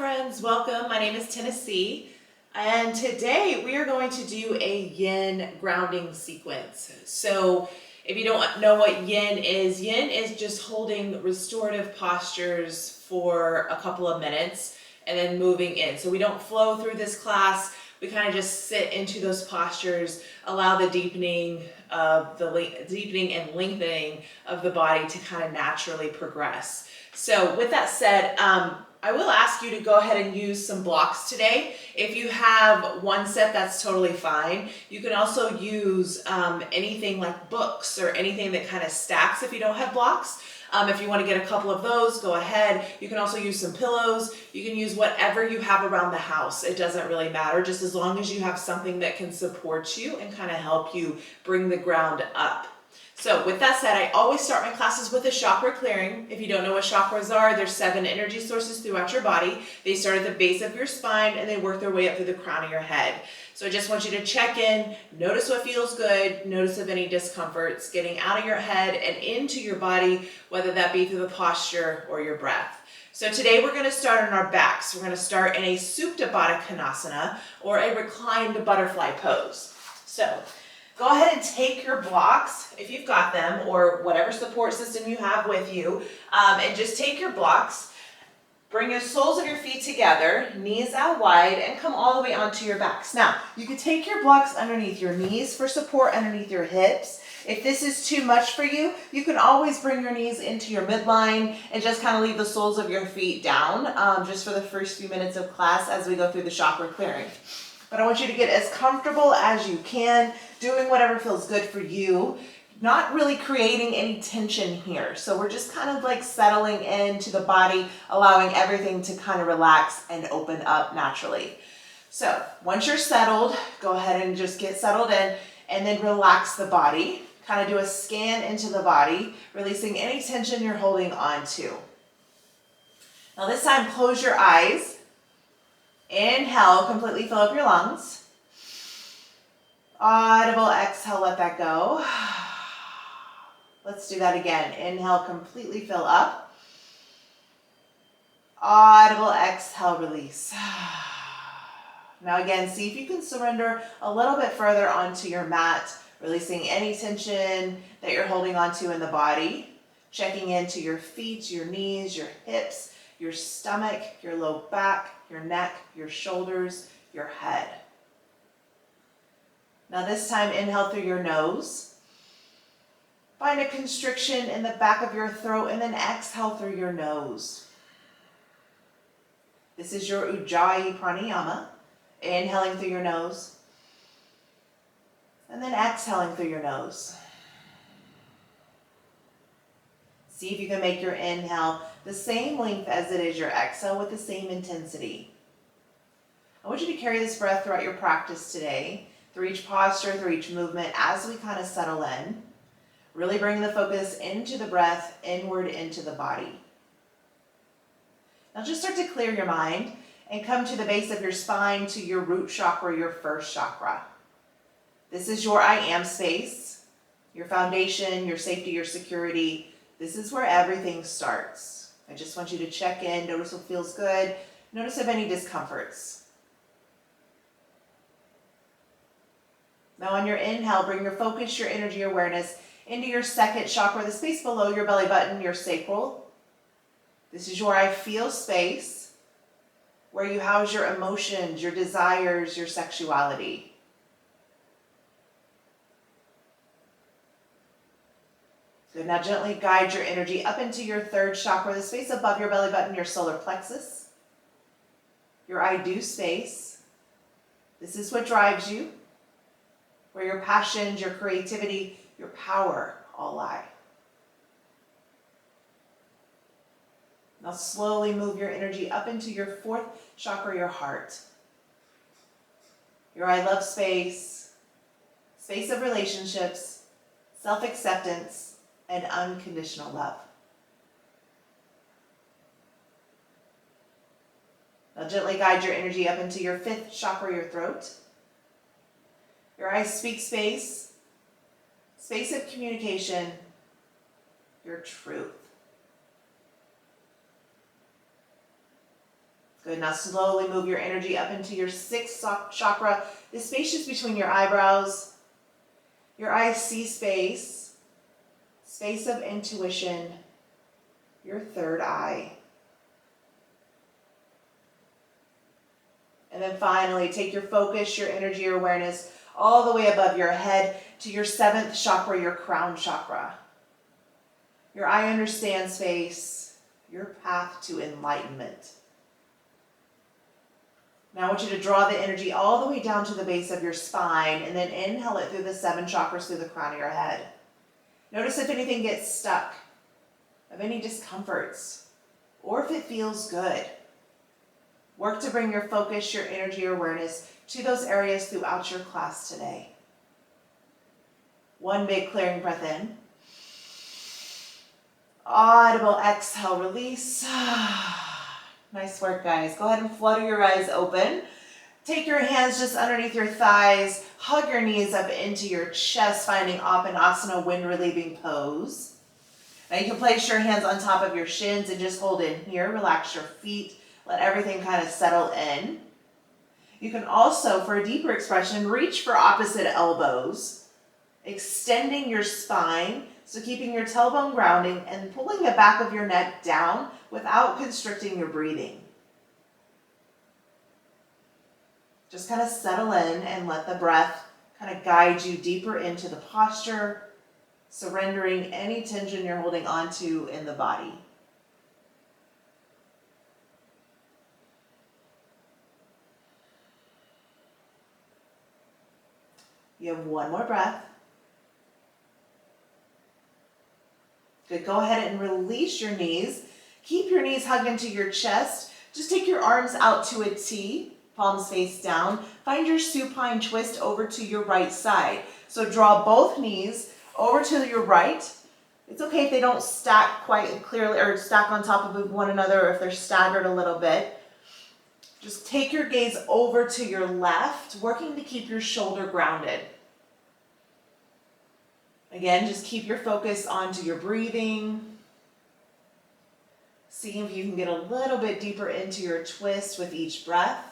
friends, welcome. My name is Tennessee, and today we are going to do a yin grounding sequence. So if you don't know what yin is just holding restorative postures for a couple of minutes and then moving in. So we don't flow through this class. We kind of just sit into those postures, allow the deepening and lengthening of the body to kind of naturally progress. So with that said, I will ask you to go ahead and use some blocks today. If you have one set, that's totally fine. You can also use anything like books or anything that kind of stacks if you don't have blocks. If you want to get a couple of those, go ahead. You can also use some pillows. You can use whatever you have around the house. It doesn't really matter, just as long as you have something that can support you and kind of help you bring the ground up. So with that said, I always start my classes with a chakra clearing. If you don't know what chakras are, there's 7 energy sources throughout your body. They start at the base of your spine and they work their way up through the crown of your head. So I just want you to check in, notice what feels good, notice if any discomforts, getting out of your head and into your body, whether that be through the posture or your breath. So today we're going to start on our backs. We're going to start in a Supta Baddha Konasana, or a reclined butterfly pose. So go ahead and take your blocks, if you've got them, or whatever support system you have with you, and just take your blocks, bring your soles of your feet together, knees out wide, and come all the way onto your backs. Now, you can take your blocks underneath your knees for support underneath your hips. If this is too much for you, you can always bring your knees into your midline and just kind of leave the soles of your feet down, just for the first few minutes of class as we go through the chakra clearing. But I want you to get as comfortable as you can, doing whatever feels good for you, not really creating any tension here. So we're just kind of like settling into the body, allowing everything to kind of relax and open up naturally. So once you're settled, go ahead and just get settled in and then relax the body. Kind of do a scan into the body, releasing any tension you're holding on to. Now this time, close your eyes. Inhale, completely fill up your lungs. Audible exhale, let that go. Let's do that again. Inhale, completely fill up. Audible exhale, release. Now again, see if you can surrender a little bit further onto your mat, releasing any tension that you're holding onto in the body. Checking into your feet, your knees, your hips, your stomach, your low back, your neck, your shoulders, your head. Now this time, inhale through your nose. Find a constriction in the back of your throat and then exhale through your nose. This is your Ujjayi Pranayama. Inhaling through your nose and then exhaling through your nose. See if you can make your inhale the same length as it is your exhale with the same intensity. I want you to carry this breath throughout your practice today, through each posture, through each movement, as we kind of settle in. Really bring the focus into the breath, inward into the body. Now just start to clear your mind and come to the base of your spine, to your root chakra, your first chakra. This is your I am space, your foundation, your safety, your security. This is where everything starts. I just want you to check in, notice what feels good, notice if any discomforts. Now on your inhale, bring your focus, your energy, your awareness into your second chakra, the space below your belly button, your sacral. This is your I feel space, where you house your emotions, your desires, your sexuality. Good. Now gently guide your energy up into your third chakra, the space above your belly button, your solar plexus, your I do space. This is what drives you, where your passions, your creativity, your power all lie. Now slowly move your energy up into your fourth chakra, your heart. Your I love space, space of relationships, self-acceptance, and unconditional love. Now gently guide your energy up into your fifth chakra, your throat. Your I speak space, space of communication, your truth. Good, now slowly move your energy up into your sixth chakra, the space just between your eyebrows, your eye see space, space of intuition, your third eye. And then finally, take your focus, your energy, your awareness all the way above your head to your seventh chakra, your crown chakra. Your I understand space, your path to enlightenment. Now I want you to draw the energy all the way down to the base of your spine and then inhale it through the 7 chakras through the crown of your head. Notice if anything gets stuck, of any discomforts, or if it feels good. Work to bring your focus, your energy, your awareness to those areas throughout your class today. One big clearing breath in. Audible exhale, release. Nice work, guys. Go ahead and flutter your eyes open. Take your hands just underneath your thighs. Hug your knees up into your chest, finding Apanasana, wind-relieving pose. Now you can place your hands on top of your shins and just hold in here. Relax your feet. Let everything kind of settle in. You can also, for a deeper expression, reach for opposite elbows, extending your spine, so keeping your tailbone grounding and pulling the back of your neck down without constricting your breathing. Just kind of settle in and let the breath kind of guide you deeper into the posture, surrendering any tension you're holding onto in the body. You have one more breath. Good, go ahead and release your knees. Keep your knees hugged into your chest. Just take your arms out to a T, palms face down. Find your supine twist over to your right side. So draw both knees over to your right. It's okay if they don't stack quite clearly or stack on top of one another or if they're staggered a little bit. Just take your gaze over to your left, working to keep your shoulder grounded. Again, just keep your focus onto your breathing. See if you can get a little bit deeper into your twist with each breath.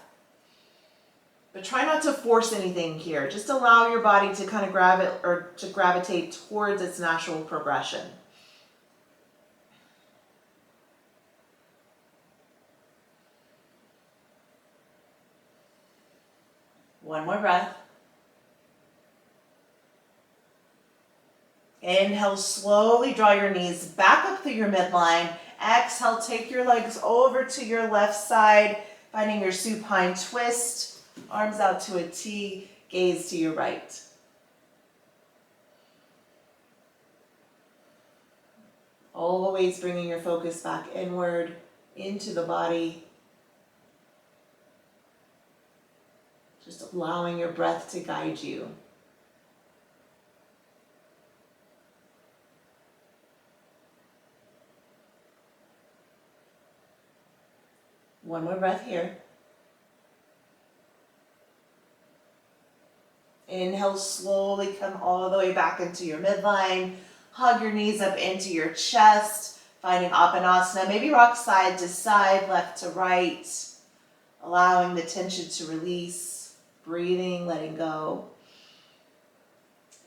But try not to force anything here. Just allow your body to kind of gravitate towards its natural progression. One more breath. Inhale, slowly draw your knees back up through your midline. Exhale, take your legs over to your left side, finding your supine twist. Arms out to a T, gaze to your right. Always bringing your focus back inward, into the body. Just allowing your breath to guide you. One more breath here. Inhale, slowly come all the way back into your midline. Hug your knees up into your chest, finding Apanasana. Maybe rock side to side, left to right, allowing the tension to release, breathing, letting go.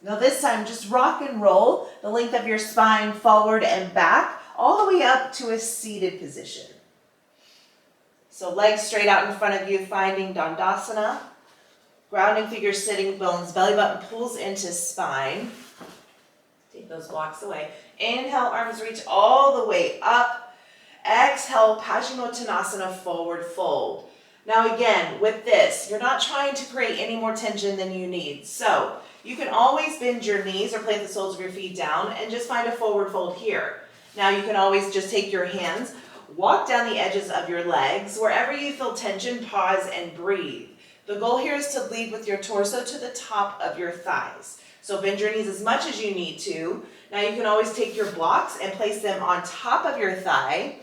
Now this time, just rock and roll the length of your spine forward and back, all the way up to a seated position. So legs straight out in front of you, finding Dandasana. Grounding through your sitting bones, belly button pulls into spine. Take those blocks away. Inhale, arms reach all the way up. Exhale, Paschimottanasana, forward fold. Now again, with this, you're not trying to create any more tension than you need. So you can always bend your knees or plant the soles of your feet down and just find a forward fold here. Now you can always just take your hands, walk down the edges of your legs. Wherever you feel tension, pause and breathe. The goal here is to lead with your torso to the top of your thighs. So bend your knees as much as you need to. Now you can always take your blocks and place them on top of your thigh.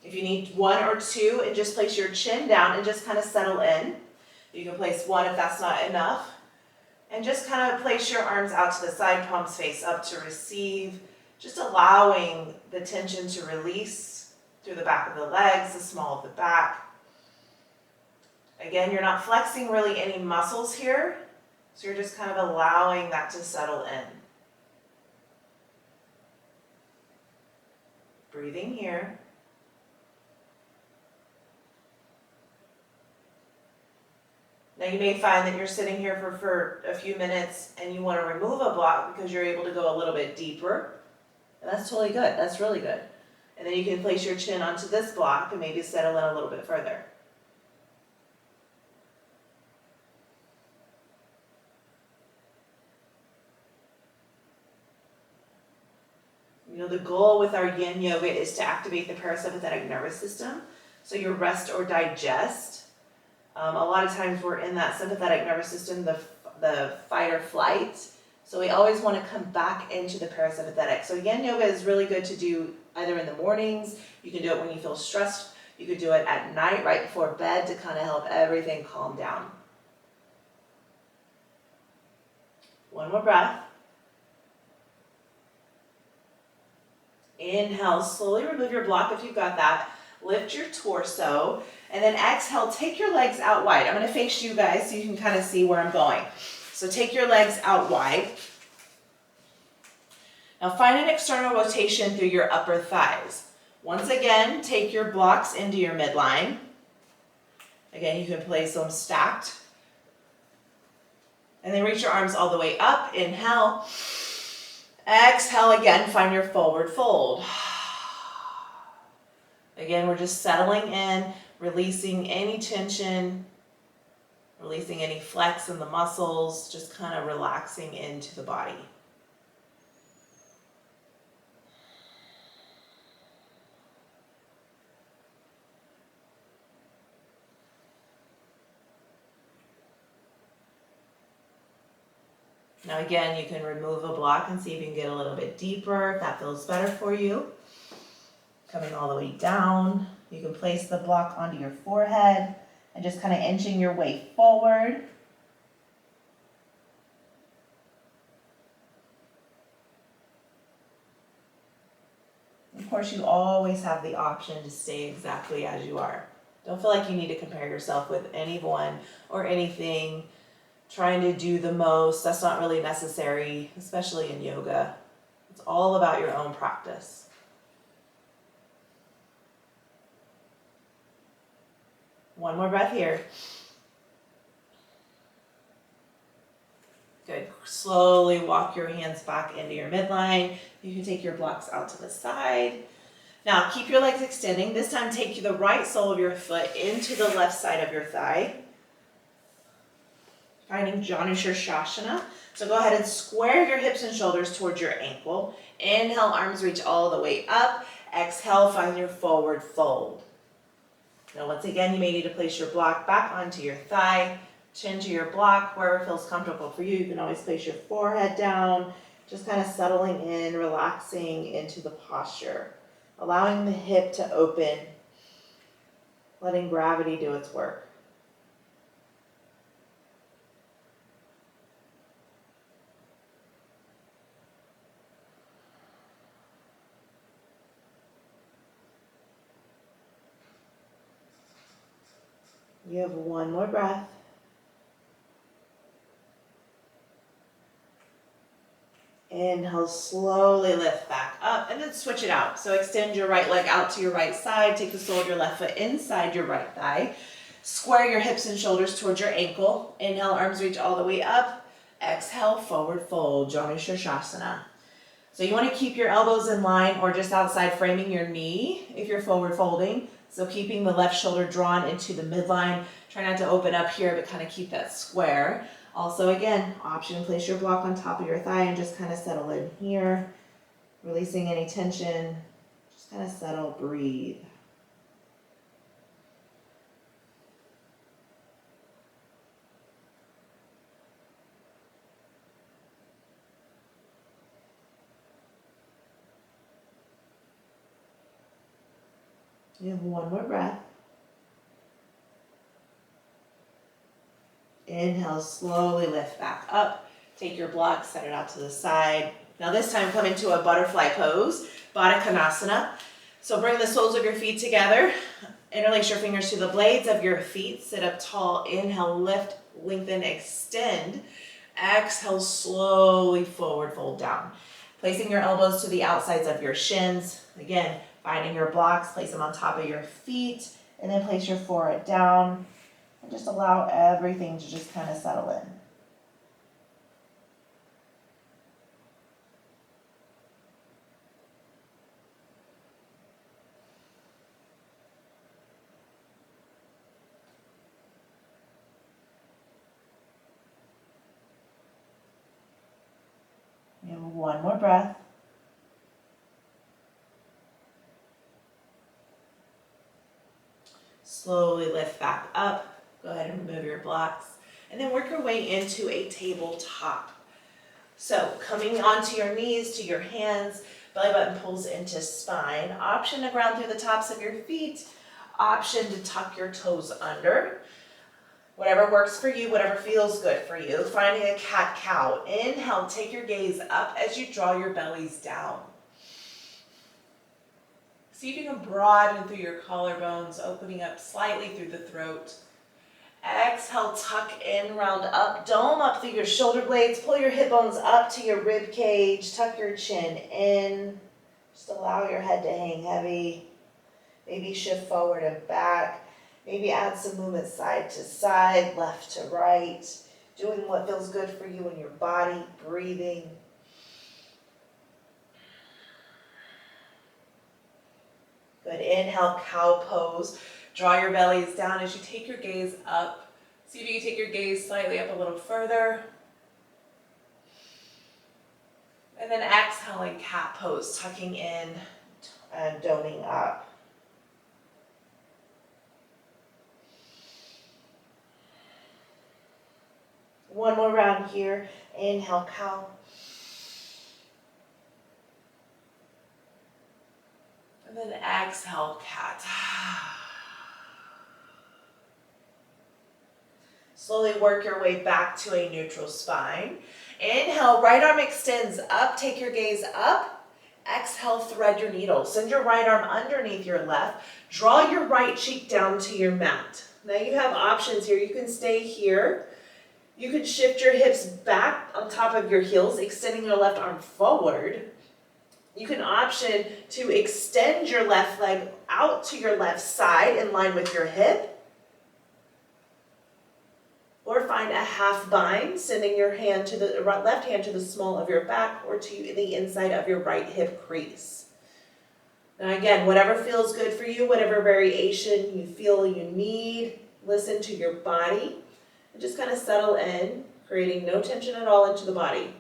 If you need one or two, and just place your chin down and just kind of settle in. You can place one if that's not enough. And just kind of place your arms out to the side, palms face up to receive. Just allowing the tension to release through the back of the legs, the small of the back. Again, you're not flexing really any muscles here, so you're just kind of allowing that to settle in. Breathing here. Now you may find that you're sitting here for a few minutes and you want to remove a block because you're able to go a little bit deeper. And that's totally good. That's really good. And then you can place your chin onto this block and maybe settle in a little bit further. You know, the goal with our Yin Yoga is to activate the parasympathetic nervous system. So your rest or digest. A lot of times we're in that sympathetic nervous system, the fight or flight. So we always want to come back into the parasympathetic. So Yin Yoga is really good to do either in the mornings. You can do it when you feel stressed. You could do it at night, right before bed, to kind of help everything calm down. One more breath. Inhale, slowly remove your block if you've got that. Lift your torso, and then exhale, take your legs out wide. I'm going to face you guys so you can kind of see where I'm going. So take your legs out wide. Now find an external rotation through your upper thighs. Once again, take your blocks into your midline. Again, you can place them stacked. And then reach your arms all the way up. Inhale. Exhale again, find your forward fold. Again, we're just settling in, releasing any tension, releasing any flex in the muscles, just kind of relaxing into the body. Now again, you can remove a block and see if you can get a little bit deeper, if that feels better for you. Coming all the way down, you can place the block onto your forehead and just kind of inching your way forward. Of course, you always have the option to stay exactly as you are. Don't feel like you need to compare yourself with anyone or anything, trying to do the most. That's not really necessary, especially in yoga. It's all about your own practice. One more breath here. Good. Slowly walk your hands back into your midline. You can take your blocks out to the side. Now keep your legs extending. This time take the right sole of your foot into the left side of your thigh. Finding Janu Shirshasana. So go ahead and square your hips and shoulders towards your ankle. Inhale, arms reach all the way up. Exhale, find your forward fold. Now once again, you may need to place your block back onto your thigh, chin to your block, wherever feels comfortable for you. You can always place your forehead down, just kind of settling in, relaxing into the posture, allowing the hip to open, letting gravity do its work. You have one more breath. Inhale, slowly lift back up and then switch it out. So extend your right leg out to your right side. Take the sole of your left foot inside your right thigh. Square your hips and shoulders towards your ankle. Inhale, arms reach all the way up. Exhale, forward fold, Janu Shirshasana. So you want to keep your elbows in line or just outside, framing your knee if you're forward folding. So keeping the left shoulder drawn into the midline. Try not to open up here, but kind of keep that square. Also, again, option, place your block on top of your thigh and just kind of settle in here. Releasing any tension. Just kind of settle, breathe. You have one more breath. Inhale, slowly lift back up. Take your block, set it out to the side. Now this time come into a butterfly pose, Baddha Konasana. So bring the soles of your feet together. Interlace your fingers to the blades of your feet. Sit up tall. Inhale, lift, lengthen, extend. Exhale, slowly forward fold down. Placing your elbows to the outsides of your shins. Again, finding your blocks, place them on top of your feet, and then place your forehead down. And just allow everything to just kind of settle in. We have one more breath. Slowly lift back up. Go ahead and remove your blocks. And then work your way into a tabletop. So coming onto your knees, to your hands, belly button pulls into spine. Option to ground through the tops of your feet. Option to tuck your toes under. Whatever works for you, whatever feels good for you. Finding a cat-cow. Inhale, take your gaze up as you draw your bellies down. See if you can broaden through your collarbones, opening up slightly through the throat. Exhale, tuck in, round up, dome up through your shoulder blades. Pull your hip bones up to your rib cage. Tuck your chin in. Just allow your head to hang heavy. Maybe shift forward and back. Maybe add some movement side to side, left to right. Doing what feels good for you in your body, breathing. Good. Inhale, cow pose. Draw your bellies down as you take your gaze up. See if you can take your gaze slightly up a little further. And then exhaling, cat pose, tucking in and doming up. One more round here. Inhale, cow. And then exhale, cat. Slowly work your way back to a neutral spine. Inhale, right arm extends up. Take your gaze up. Exhale, thread your needle. Send your right arm underneath your left. Draw your right cheek down to your mat. Now you have options here. You can stay here. You can shift your hips back on top of your heels, extending your left arm forward. You can option to extend your left leg out to your left side in line with your hip. Or find a half bind, sending your hand to the left hand to the small of your back or to the inside of your right hip crease. Now again, whatever feels good for you, whatever variation you feel you need, listen to your body and just kind of settle in, creating no tension at all into the body.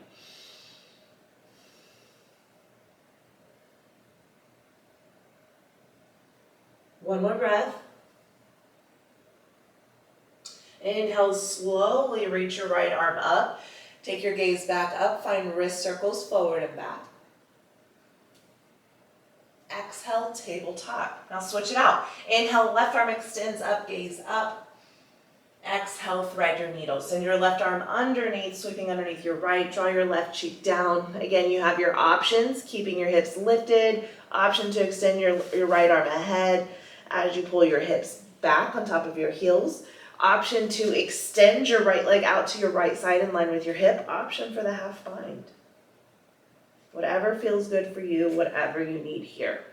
One more breath. Inhale, slowly reach your right arm up. Take your gaze back up. Find wrist circles forward and back. Exhale, tabletop. Now switch it out. Inhale, left arm extends up, gaze up. Exhale, thread your needle. Send your left arm underneath, sweeping underneath your right. Draw your left cheek down. Again, you have your options, keeping your hips lifted. Option to extend your right arm ahead as you pull your hips back on top of your heels. Option to extend your right leg out to your right side in line with your hip. Option for the half bind. Whatever feels good for you, whatever you need here.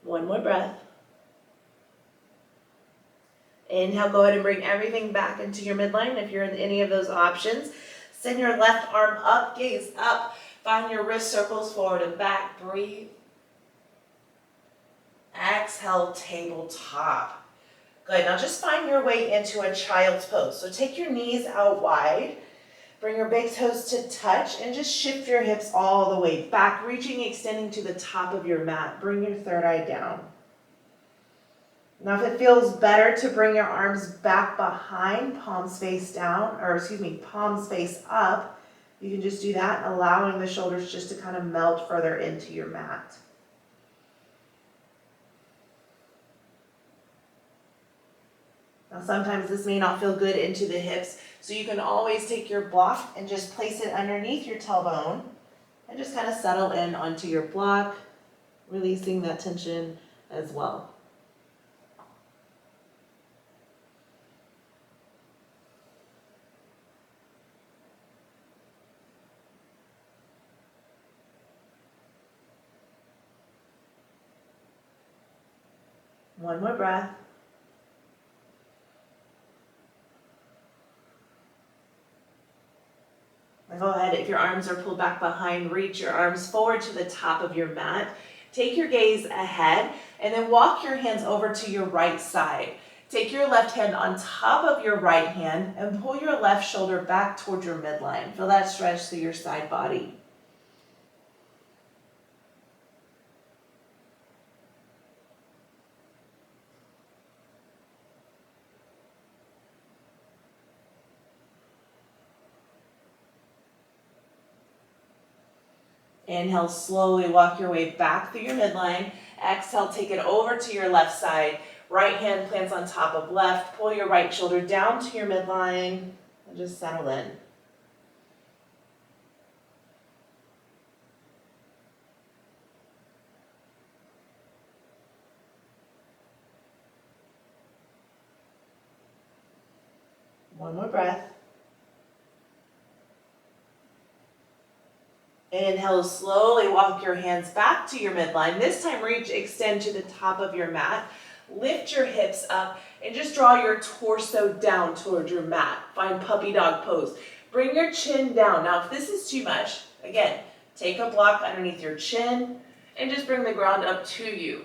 One more breath. Inhale, go ahead and bring everything back into your midline if you're in any of those options. Send your left arm up, gaze up. Find your wrist circles forward and back. Breathe. Exhale, tabletop. Good. Now just find your way into a child's pose. So take your knees out wide. Bring your big toes to touch and just shift your hips all the way back, reaching, extending to the top of your mat. Bring your third eye down. Now if it feels better to bring your arms back behind, palms face down, palms face up, you can just do that, allowing the shoulders just to kind of melt further into your mat. Now sometimes this may not feel good into the hips, So you can always take your block and just place it underneath your tailbone and just kind of settle in onto your block, releasing that tension as well. One more breath. Go ahead, if your arms are pulled back behind, reach your arms forward to the top of your mat. Take your gaze ahead and then walk your hands over to your right side. Take your left hand on top of your right hand and pull your left shoulder back toward your midline. Feel that stretch through your side body. Inhale, slowly walk your way back through your midline. Exhale, take it over to your left side. Right hand plants on top of left. Pull your right shoulder down to your midline and just settle in. One more breath. Inhale, slowly walk your hands back to your midline. This time, extend to the top of your mat. Lift your hips up and just draw your torso down towards your mat. Find puppy dog pose. Bring your chin down. Now, if this is too much, again, take a block underneath your chin and just bring the ground up to you.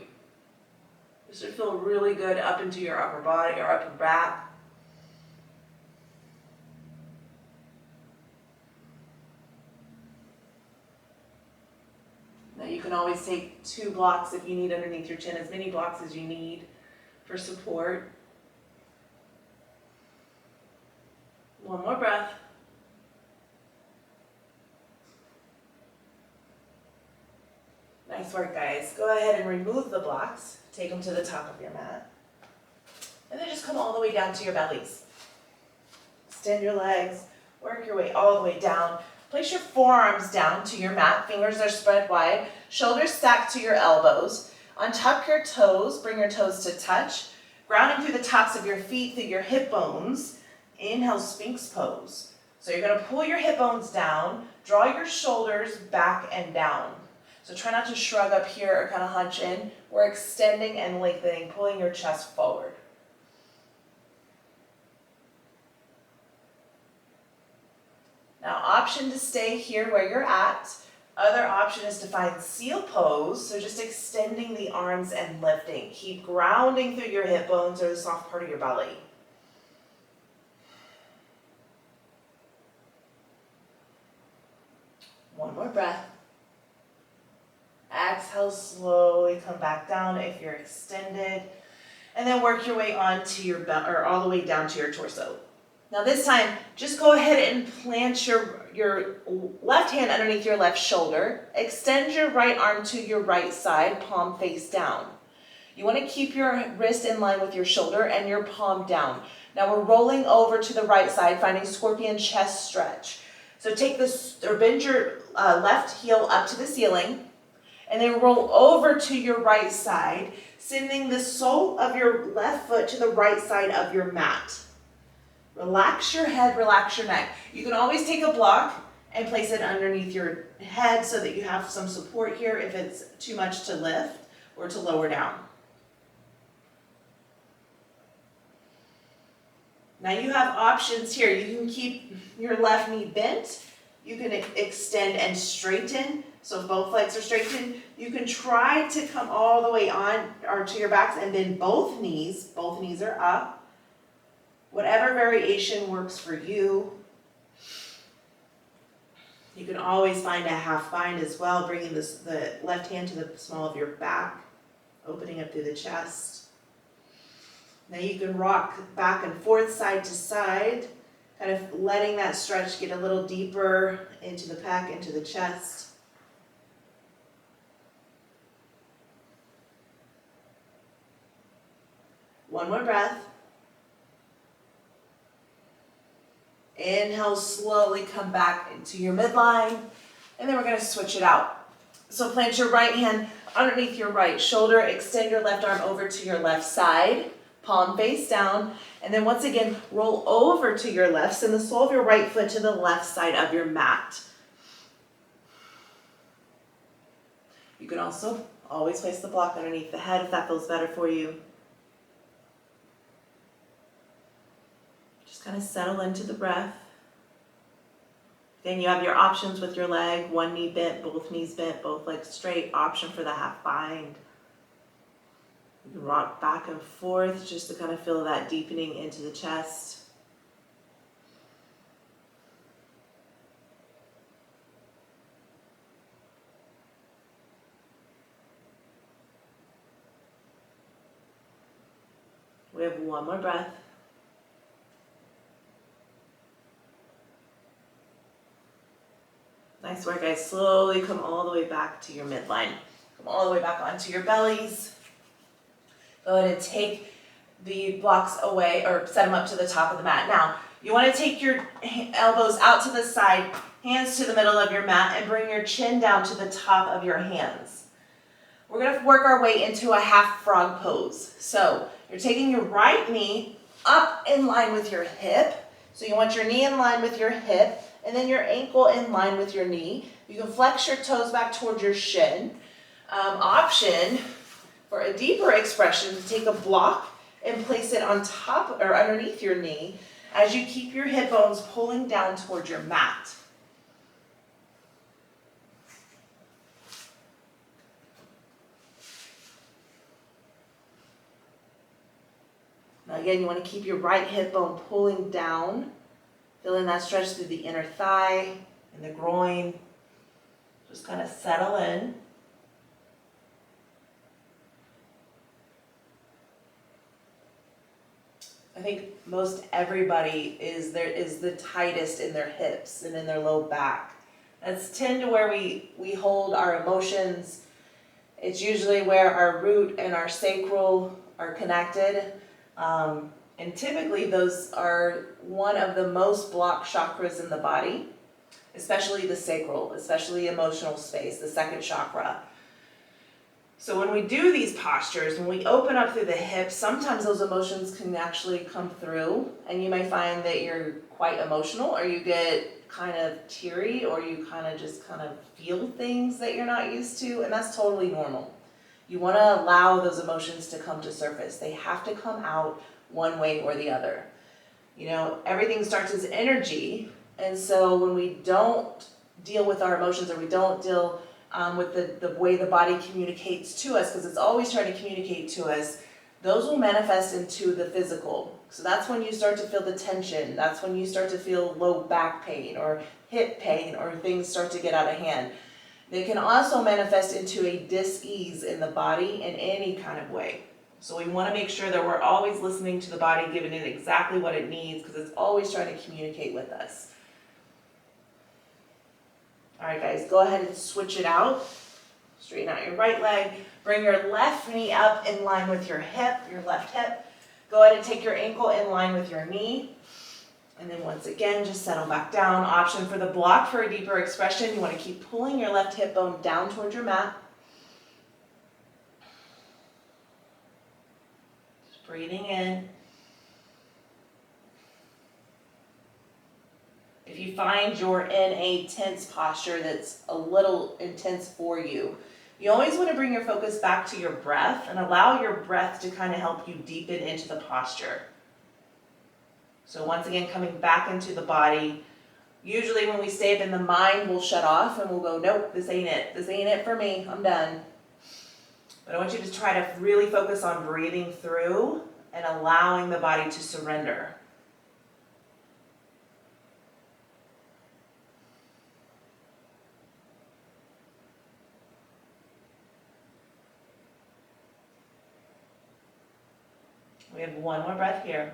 This should feel really good up into your upper body or upper back. Now you can always take 2 blocks if you need underneath your chin, as many blocks as you need for support. One more breath. Nice work, guys. Go ahead and remove the blocks. Take them to the top of your mat. And then just come all the way down to your bellies. Extend your legs. Work your way all the way down. Place your forearms down to your mat. Fingers are spread wide. Shoulders stacked to your elbows. Untuck your toes. Bring your toes to touch. Grounding through the tops of your feet, through your hip bones. Inhale, Sphinx pose. So you're going to pull your hip bones down. Draw your shoulders back and down. So try not to shrug up here or kind of hunch in. We're extending and lengthening, pulling your chest forward. Now, option to stay here where you're at. Other option is to find seal pose, so just extending the arms and lifting. Keep grounding through your hip bones or the soft part of your belly. One more breath. Exhale, slowly come back down if you're extended. And then work your way onto your belly, or all the way down to your torso. Now this time, just go ahead and plant your left hand underneath your left shoulder. Extend your right arm to your right side, palm face down. You want to keep your wrist in line with your shoulder and your palm down. Now we're rolling over to the right side, finding scorpion chest stretch. So take this, or bend your left heel up to the ceiling, and then roll over to your right side, sending the sole of your left foot to the right side of your mat. Relax your head, relax your neck. You can always take a block and place it underneath your head so that you have some support here if it's too much to lift or to lower down. Now you have options here. You can keep your left knee bent. You can extend and straighten. So if both legs are straightened, you can try to come all the way on or to your backs and bend both knees. Both knees are up. Whatever variation works for you. You can always find a half bind as well, bringing the left hand to the small of your back, opening up through the chest. Now you can rock back and forth, side to side, kind of letting that stretch get a little deeper into the pec, into the chest. One more breath. Inhale, slowly come back into your midline, and then we're going to switch it out. So plant your right hand underneath your right shoulder, extend your left arm over to your left side, palm face down, and then once again, roll over to your left, send the sole of your right foot to the left side of your mat. You can also always place the block underneath the head if that feels better for you. Just kind of settle into the breath. Then you have your options with your leg, one knee bent, both knees bent, both legs straight, option for the half bind. You can rock back and forth just to kind of feel that deepening into the chest. We have one more breath. Nice work, guys. Slowly come all the way back to your midline. Come all the way back onto your bellies. Go ahead and take the blocks away or set them up to the top of the mat. Now, you want to take your elbows out to the side, hands to the middle of your mat, and bring your chin down to the top of your hands. We're going to work our way into a half frog pose. So you're taking your right knee up in line with your hip. So you want your knee in line with your hip, and then your ankle in line with your knee. You can flex your toes back towards your shin. Option for a deeper expression to take a block and place it on top or underneath your knee as you keep your hip bones pulling down towards your mat. Now again, you want to keep your right hip bone pulling down, feeling that stretch through the inner thigh and the groin. Just kind of settle in. I think most everybody is the tightest in their hips and in their low back. That's tend to where we hold our emotions. It's usually where our root and our sacral are connected. And typically those are one of the most blocked chakras in the body, especially the sacral, especially emotional space, the second chakra. So when we do these postures, when we open up through the hips, sometimes those emotions can actually come through, and you may find that you're quite emotional, or you get kind of teary, or you kind of feel things that you're not used to, and that's totally normal. You want to allow those emotions to come to surface. They have to come out one way or the other. You know, everything starts as energy, and so when we don't deal with our emotions, or we don't deal with the way the body communicates to us, because it's always trying to communicate to us, those will manifest into the physical. So that's when you start to feel the tension. That's when you start to feel low back pain or hip pain, or things start to get out of hand. They can also manifest into a dis-ease in the body in any kind of way. So we want to make sure that we're always listening to the body, giving it exactly what it needs, because it's always trying to communicate with us. All right, guys, go ahead and switch it out. Straighten out your right leg. Bring your left knee up in line with your hip, your left hip. Go ahead and take your ankle in line with your knee. And then once again, just settle back down. Option for the block for a deeper expression. You want to keep pulling your left hip bone down towards your mat. Just breathing in. If you find you're in a tense posture that's a little intense for you, you always want to bring your focus back to your breath and allow your breath to kind of help you deepen into the posture. So once again, coming back into the body. Usually when we stay up in the mind, we'll shut off and we'll go, nope, this ain't it. This ain't it for me. I'm done. But I want you to try to really focus on breathing through and allowing the body to surrender. We have one more breath here.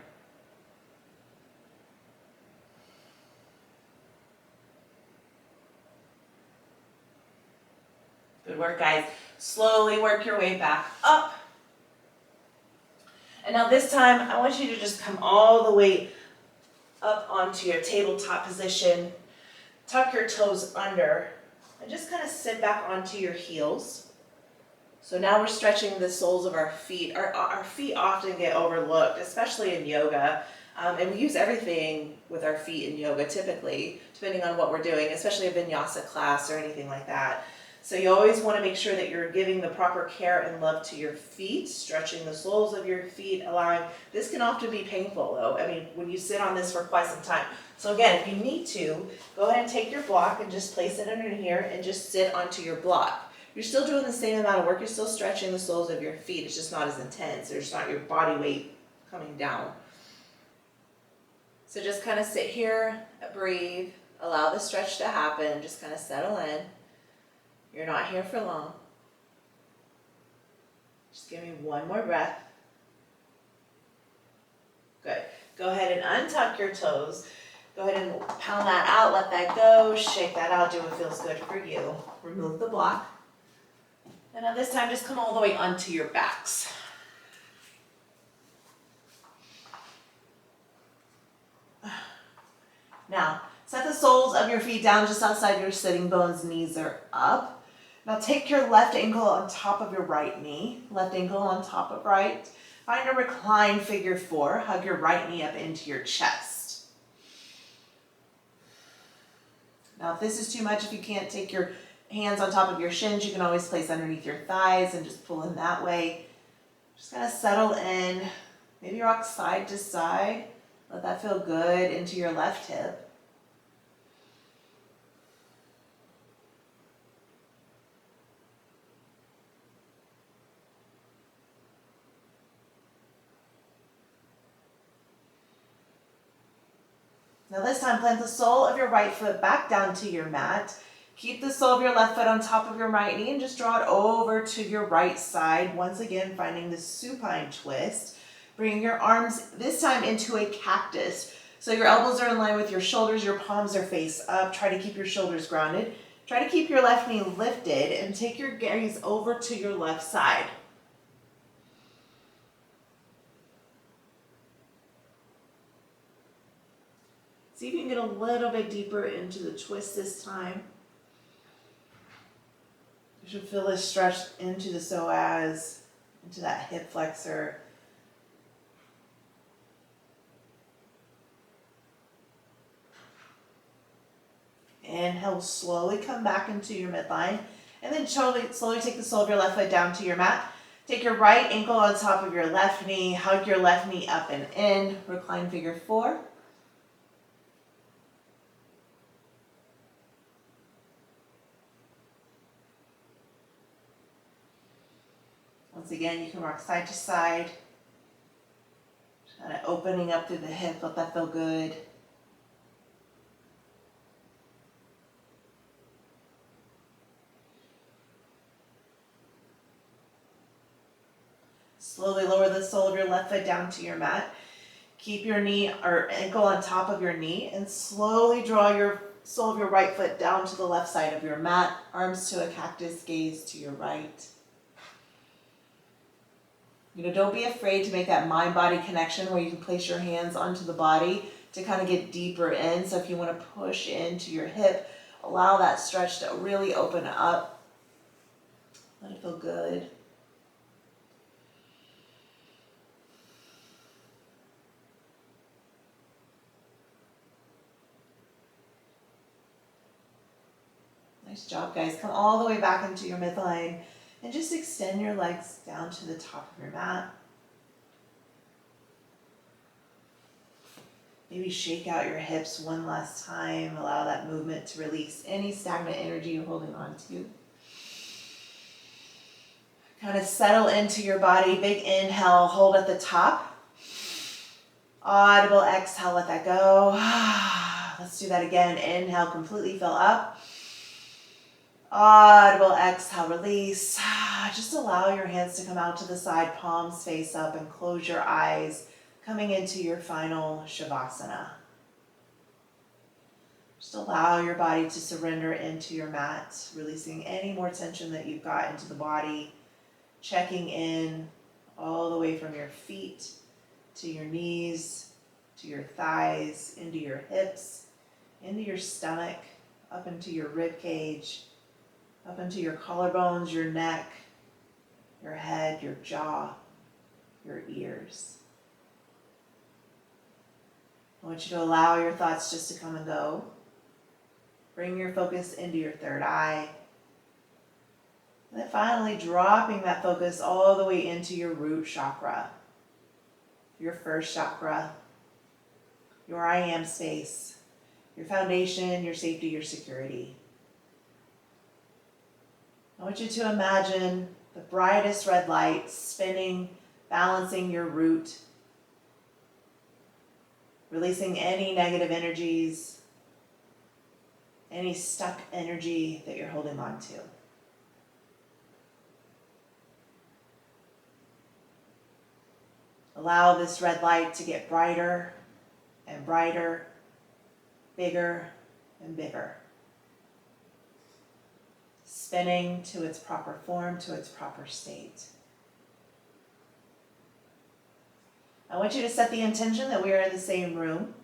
Good work, guys. Slowly work your way back up. And now this time, I want you to just come all the way up onto your tabletop position. Tuck your toes under and just kind of sit back onto your heels. So now we're stretching the soles of our feet. Our feet often get overlooked, especially in yoga. And we use everything with our feet in yoga typically, depending on what we're doing, especially a vinyasa class or anything like that. So you always want to make sure that you're giving the proper care and love to your feet, stretching the soles of your feet, allowing, this can often be painful though. I mean, when you sit on this for quite some time. So again, if you need to, go ahead and take your block and just place it under here and just sit onto your block. You're still doing the same amount of work. You're still stretching the soles of your feet. It's just not as intense. There's not your body weight coming down. So just kind of sit here, breathe, allow the stretch to happen. Just kind of settle in. You're not here for long. Just give me one more breath. Good. Go ahead and untuck your toes. Go ahead and pound that out, let that go, shake that out, do what feels good for you. Remove the block. And now this time, just come all the way onto your backs. Now, set the soles of your feet down just outside your sitting bones, knees are up. Now take your left ankle on top of your right knee, left ankle on top of right. Find a reclined figure four, hug your right knee up into your chest. Now if this is too much, if you can't take your hands on top of your shins, you can always place underneath your thighs and just pull in that way. Just kind of settle in, maybe rock side to side. Let that feel good into your left hip. Now this time, plant the sole of your right foot back down to your mat. Keep the sole of your left foot on top of your right knee and just draw it over to your right side. Once again, finding the supine twist. Bring your arms this time into a cactus. So your elbows are in line with your shoulders, your palms are face up. Try to keep your shoulders grounded. Try to keep your left knee lifted and take your gaze over to your left side. See if you can get a little bit deeper into the twist this time. You should feel this stretch into the psoas, into that hip flexor. Inhale, slowly come back into your midline. And then slowly take the sole of your left foot down to your mat. Take your right ankle on top of your left knee. Hug your left knee up and in. Recline figure four. Once again, you can rock side to side. Just kind of opening up through the hip. Let that feel good. Slowly lower the sole of your left foot down to your mat. Keep your knee or ankle on top of your knee and slowly draw your sole of your right foot down to the left side of your mat. Arms to a cactus, gaze to your right. Don't be afraid to make that mind-body connection where you can place your hands onto the body to kind of get deeper in. So if you want to push into your hip, allow that stretch to really open up. Let it feel good. Nice job, guys. Come all the way back into your midline and just extend your legs down to the top of your mat. Maybe shake out your hips one last time. Allow that movement to release any stagnant energy you're holding on to. Kind of settle into your body. Big inhale, hold at the top. Audible exhale, let that go. Let's do that again. Inhale, completely fill up. Audible exhale, release. Just allow your hands to come out to the side, palms face up, and close your eyes, coming into your final Shavasana. Just allow your body to surrender into your mat, releasing any more tension that you've got into the body, checking in all the way from your feet to your knees, to your thighs, into your hips, into your stomach, up into your rib cage, up into your collarbones, your neck, your head, your jaw, your ears. I want you to allow your thoughts just to come and go. Bring your focus into your third eye. And then finally dropping that focus all the way into your root chakra, your first chakra, your I am space, your foundation, your safety, your security. I want you to imagine the brightest red light spinning, balancing your root, releasing any negative energies, any stuck energy that you're holding on to. Allow this red light to get brighter and brighter, bigger and bigger, spinning to its proper form, to its proper state. I want you to set the intention that we are in the same room.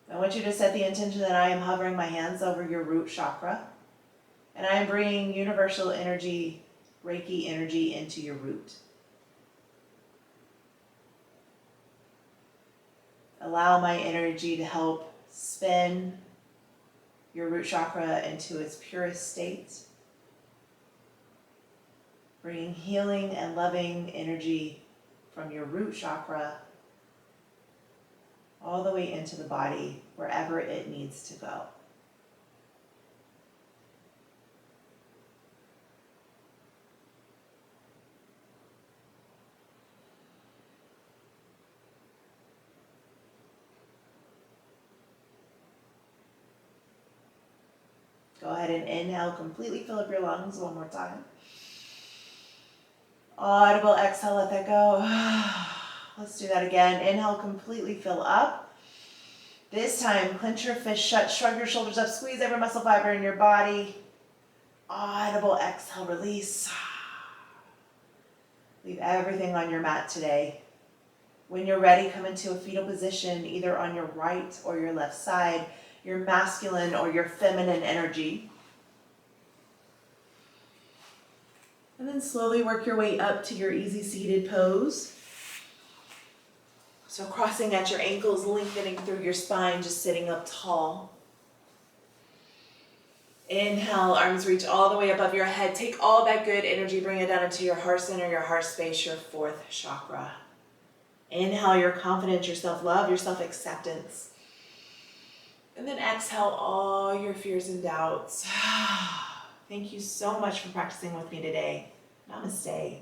I want you to set the intention that I am hovering my hands over your root chakra, and I am bringing universal energy, Reiki energy into your root. Allow my energy to help spin your root chakra into its purest state, bringing healing and loving energy from your root chakra all the way into the body, wherever it needs to go. Go ahead and inhale, completely fill up your lungs one more time. Audible exhale, let that go. Let's do that again. Inhale, completely fill up. This time, clench your fist shut, shrug your shoulders up, squeeze every muscle fiber in your body. Audible exhale, release. Leave everything on your mat today. When you're ready, come into a fetal position, either on your right or your left side, your masculine or your feminine energy. And then slowly work your way up to your easy seated pose. So crossing at your ankles, lengthening through your spine, just sitting up tall. Inhale, arms reach all the way above your head. Take all that good energy, bring it down into your heart center, your heart space, your fourth chakra. Inhale your confidence, your self-love, your self-acceptance. And then exhale all your fears and doubts. Thank you so much for practicing with me today. Namaste.